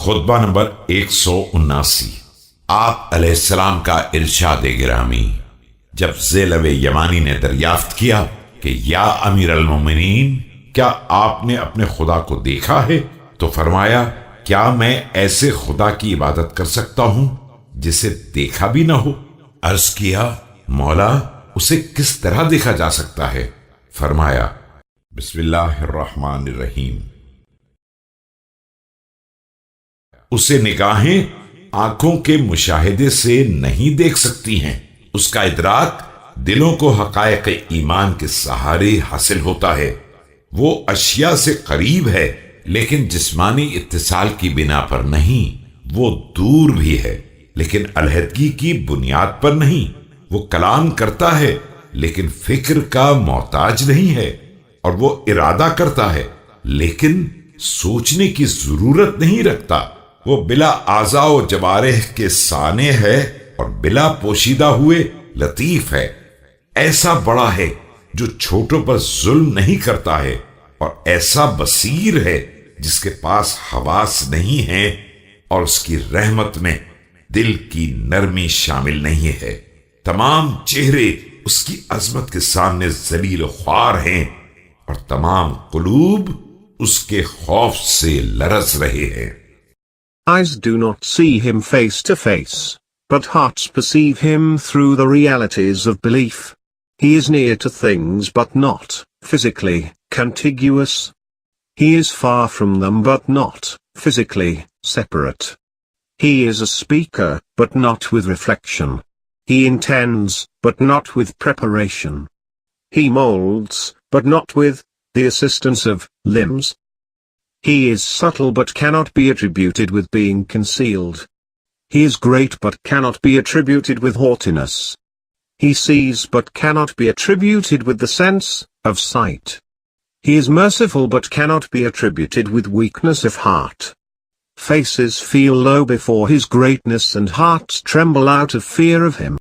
खुतबा number 179। आप अलैहिस्सलाम का इरशाद गिरामी। जब ज़ेलव यमानी ने दरियाफ्त किया कि या अमीर अल मोमिनीन, क्या आपने अपने खुदा को देखा है? तो फरमाया, क्या मैं ऐसे खुदा की इबादत कर सकता हूं जिसे देखा भी ना हो? अर्ज किया, मौला, उसे किस तरह देखा जा सकता है? फरमाया, बिस्मिल्लाहिर्रहमानिर्रहीम। उसे निगाहें आंखों के मुशाहिदे से नहीं देख सकती हैं। उसका इदराक दिलों को हकायक़ ईमान के सहारे हासिल होता है। वो अशिया से करीब है, लेकिन जिस्मानी इत्तिसाल की बिना पर नहीं। वो दूर भी है, लेकिन अलहदगी की बुनियाद पर नहीं। वो कलाम करता है, लेकिन फिक्र का मोहताज नहीं है। और वो इरादा करता है, लेकिन सोचने की जरूरत नहीं रखता। वो बिला आज़ा व जवारिह के साने है और बिला पोशीदा हुए लतीफ है। ऐसा बड़ा है जो छोटों पर जुल्म नहीं करता है, और ऐसा बसीर है जिसके पास हवास नहीं है और उसकी रहमत में दिल की नरमी शामिल नहीं है। तमाम चेहरे उसकी अजमत के सामने जलील ख्वार हैं और तमाम कुलूब उसके खौफ से लरज रहे हैं। Eyes do not see him face to face, but hearts perceive him through the realities of belief. He is near to things but not physically contiguous. He is far from them but not physically separate. He is a speaker, but not with reflection. He intends, but not with preparation. He molds, but not with the assistance of limbs. He is subtle but cannot be attributed with being concealed. He is great but cannot be attributed with haughtiness. He sees but cannot be attributed with the sense of sight. He is merciful but cannot be attributed with weakness of heart. Faces feel low before his greatness and hearts tremble out of fear of him.